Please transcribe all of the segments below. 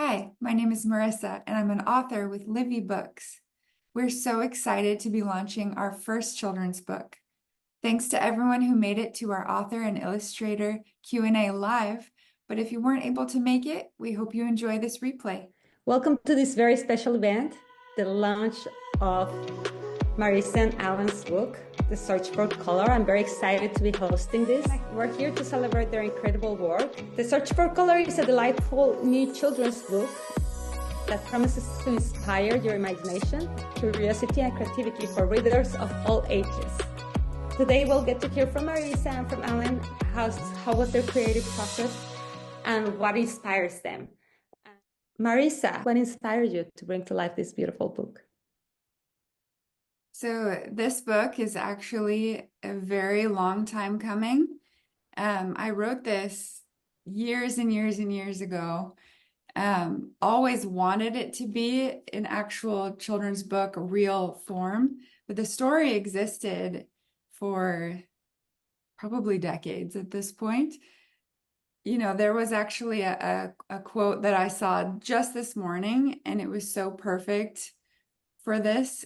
Hi, my name is Marissa, and I'm an author with Liv Vie Books. We're so excited to be launching our first children's book. Thanks to everyone who made it to our author and illustrator Q&A live, but if you weren't able to make it, we hope you enjoy this replay. Welcome to this very special event, the launch of Marissa and Alan's book, The Search for Color. I'm very excited to be hosting this. We're here to celebrate their incredible work. The Search for Color is a delightful new children's book that promises to inspire your imagination, curiosity, and creativity for readers of all ages. Today we'll get to hear from Marissa and from Alan how was their creative process and what inspires them. Marissa, what inspired you to bring to life this beautiful book? So this book is actually a very long time coming. I wrote this years and years and years ago. Always wanted it to be an actual children's book, real form, but the story existed for probably decades at this point. There was actually a quote that I saw just this morning, and it was so perfect for this,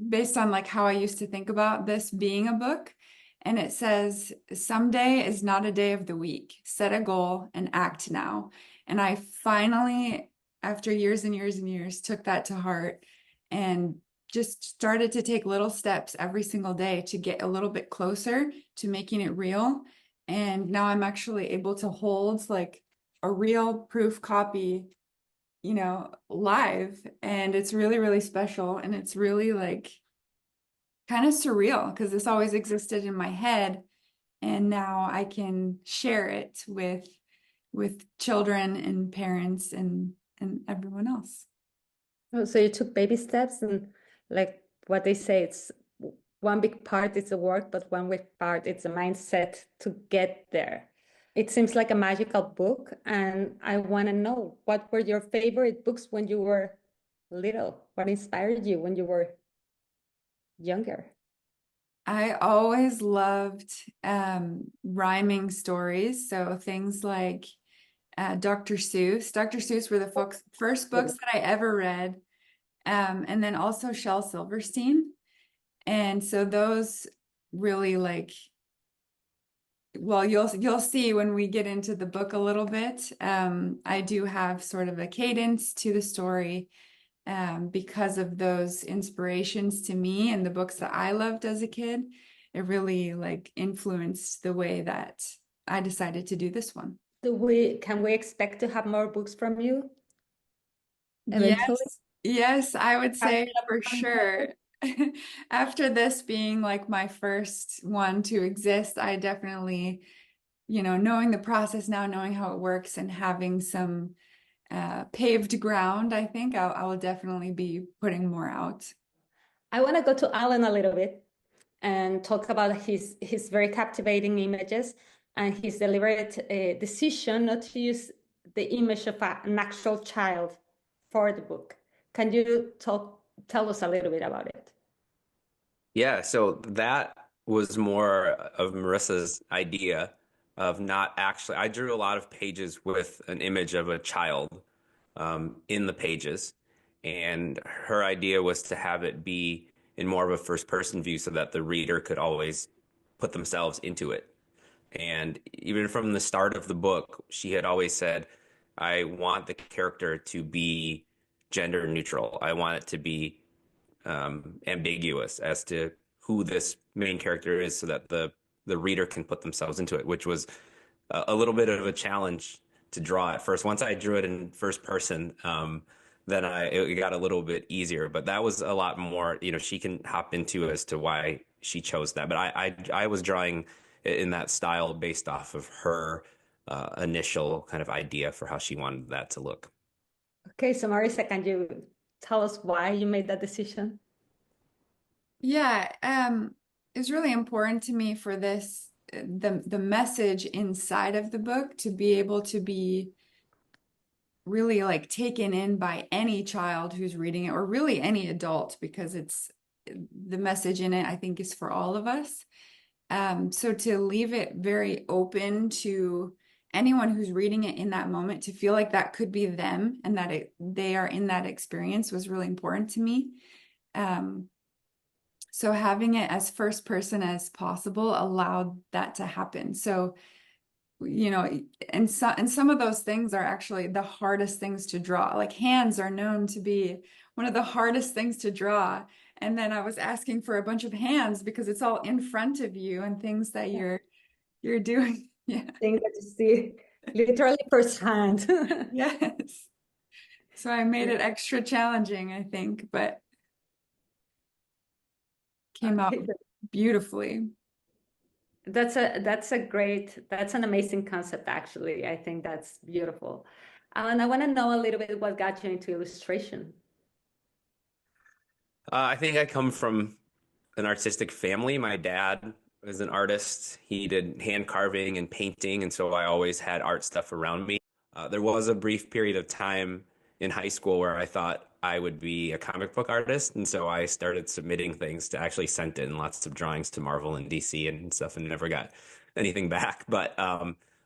based on like how I used to think about this being a book. And it says, "Someday is not a day of the week. Set a goal and act now." And I finally, after years and years and years, took that to heart and just started to take little steps every single day to get a little bit closer to making it real. And now I'm actually able to hold like a real proof copy, live. And it's really, really special. And it's really like kind of surreal because this always existed in my head. And now I can share it with children and parents and everyone else. Oh, so you took baby steps, and like what they say, it's one big part is the work, but one big part it's a mindset to get there. It seems like a magical book, and I want to know, what were your favorite books when you were little? What inspired you when you were younger? I always loved rhyming stories. So things like Dr. Seuss. Dr. Seuss were the first books that I ever read. And then also Shel Silverstein. And so those really like, well, you'll see when we get into the book a little bit. I do have sort of a cadence to the story, because of those inspirations to me and the books that I loved as a kid. It really like influenced the way that I decided to do this one. Can we expect to have more books from you eventually? Yes, yes, I would Have say for sure. After this being like my first one to exist, I definitely, knowing the process now, knowing how it works and having some paved ground, I think I will definitely be putting more out. I want to go to Alan a little bit and talk about his very captivating images and his deliberate decision not to use the image of an actual child for the book. Can you tell us a little bit about it? Yeah, so that was more of Marissa's idea of not actually. I drew a lot of pages with an image of a child in the pages, and her idea was to have it be in more of a first person view so that the reader could always put themselves into it. And even from the start of the book, she had always said, I want the character to be gender neutral. I want it to be ambiguous as to who this main character is so that the reader can put themselves into it, which was a little bit of a challenge to draw at first. Once I drew it in first person, then it got a little bit easier. But that was a lot more, she can hop into as to why she chose that. But I was drawing in that style based off of her initial kind of idea for how she wanted that to look. Okay, so Marisa, can you tell us why you made that decision? Yeah, it's really important to me for this, the message inside of the book to be able to be really like taken in by any child who's reading it, or really any adult, because it's the message in it, I think, is for all of us. So to leave it very open to anyone who's reading it in that moment to feel like that could be them and that they are in that experience was really important to me. So having it as first person as possible allowed that to happen. So, and some of those things are actually the hardest things to draw. Like hands are known to be one of the hardest things to draw. And then I was asking for a bunch of hands because it's all in front of you and things that you're doing. Yeah. Things that you see literally firsthand. Yes. So I made it extra challenging, I think, but came out beautifully. That's an amazing concept, actually. I think that's beautiful. And I want to know a little bit what got you into illustration. I think I come from an artistic family. My dad was an artist. He did hand carving and painting, and so I always had art stuff around me. There was a brief period of time in high school where I thought I would be a comic book artist, and so I started submitting things to actually sent in lots of drawings to Marvel and DC and stuff, and never got anything back. But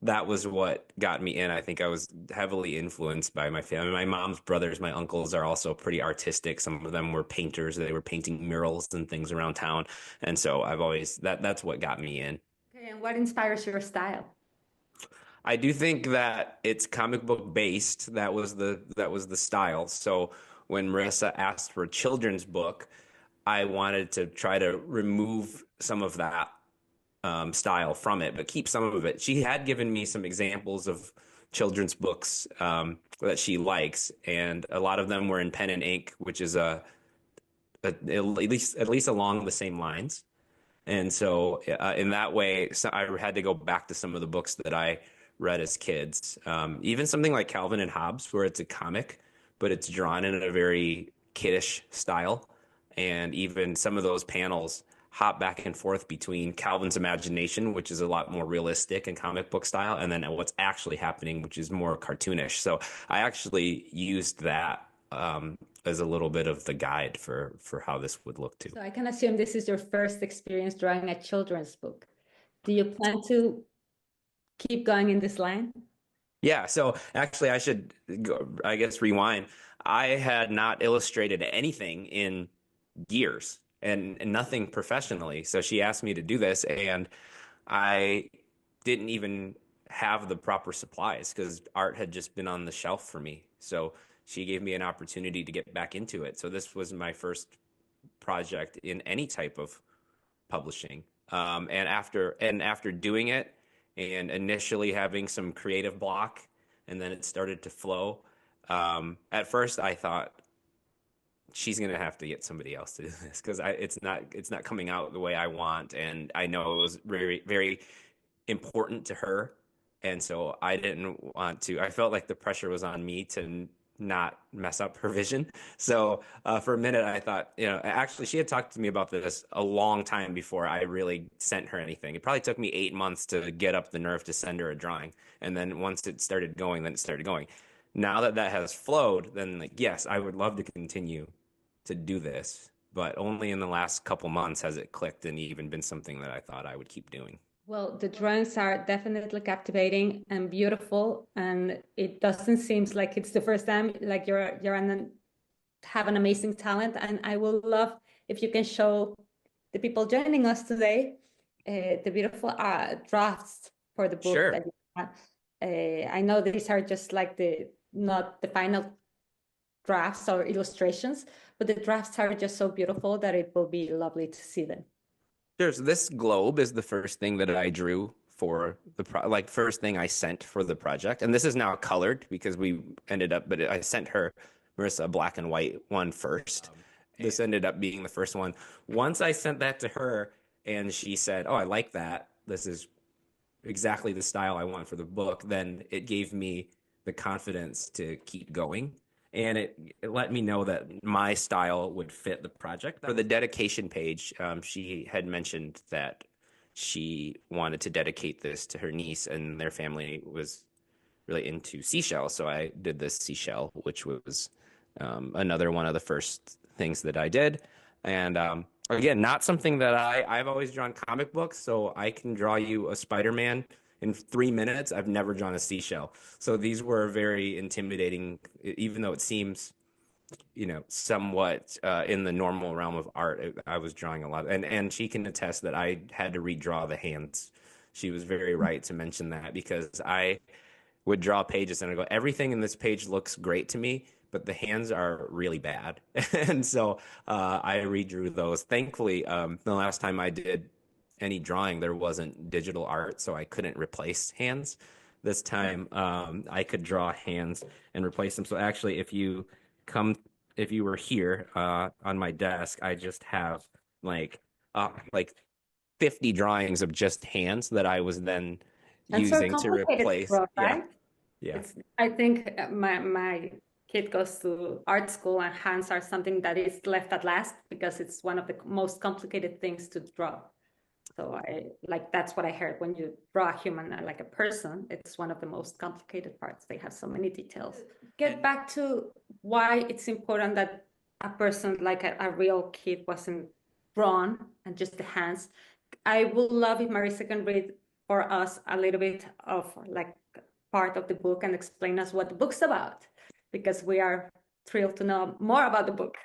that was what got me in. I think I was heavily influenced by my family. My mom's brothers, my uncles are also pretty artistic. Some of them were painters. They were painting murals and things around town. And so I've always that's what got me in. Okay, and what inspires your style? I do think that it's comic book based. That was the style. So when Marissa asked for a children's book, I wanted to try to remove some of that style from it, but keep some of it. She had given me some examples of children's books that she likes, and a lot of them were in pen and ink, which is at least along the same lines. And so, in that way, so I had to go back to some of the books that I read as kids. Even something like Calvin and Hobbes, where it's a comic, but it's drawn in a very kiddish style. And even some of those panels hop back and forth between Calvin's imagination, which is a lot more realistic and comic book style, and then what's actually happening, which is more cartoonish. So I actually used that as a little bit of the guide for how this would look too. So I can assume this is your first experience drawing a children's book. Do you plan to keep going in this line? Yeah, so actually I should go, I guess rewind. I had not illustrated anything in years and nothing professionally. So she asked me to do this, and I didn't even have the proper supplies because art had just been on the shelf for me. So she gave me an opportunity to get back into it. So this was my first project in any type of publishing. And after doing it and initially having some creative block, and then it started to flow. At first, I thought she's gonna have to get somebody else to do this because it's not coming out the way I want, and I know it was very very important to her, and so I didn't want to. I felt like the pressure was on me to not mess up her vision. So for a minute, I thought, actually, she had talked to me about this a long time before I really sent her anything. It probably took me 8 months to get up the nerve to send her a drawing, and then once it started going, then it started going. Now that that has flowed, then like, yes, I would love to continue to do this, but only in the last couple months has it clicked and even been something that I thought I would keep doing. Well, the drawings are definitely captivating and beautiful, and it doesn't seem like it's the first time. Like have an amazing talent, and I would love if you can show the people joining us today the beautiful drafts for the book Sure. that you have. I know these are just like not the final drafts or illustrations, but the drafts are just so beautiful that it will be lovely to see them. Sure. So this globe is the first thing that I drew for first thing I sent for the project. And this is now colored because we ended up, but I sent her, Marissa, a black and white one first. This ended up being the first one. Once I sent that to her and she said, "Oh, I like that. This is exactly the style I want for the book," then it gave me the confidence to keep going. And it let me know that my style would fit the project. For the dedication page, she had mentioned that she wanted to dedicate this to her niece, and their family was really into seashells. So I did this seashell, which was another one of the first things that I did. And again, not something that I've always drawn comic books, so I can draw you a Spider-Man in 3 minutes, I've never drawn a seashell. So these were very intimidating, even though it seems, somewhat in the normal realm of art. I was drawing a lot, and she can attest that I had to redraw the hands. She was very right to mention that because I would draw pages and I go, everything in this page looks great to me, but the hands are really bad. And so I redrew those. Thankfully, the last time I did any drawing, there wasn't digital art, so I couldn't replace hands. This time, I could draw hands and replace them. So actually, come, if you were here on my desk, I just have like like 50 drawings of just hands that I was then And so using to complicated to replace. draw, Yeah. right? Yeah. It's, I think my kid goes to art school and hands are something that is left at last because it's one of the most complicated things to draw. So that's what I heard when you draw a human, like a person, it's one of the most complicated parts. They have so many details. Get back to why it's important that a person like a real kid wasn't drawn and just the hands. I would love if Marissa can read for us a little bit of like part of the book and explain us what the book's about, because we are thrilled to know more about the book.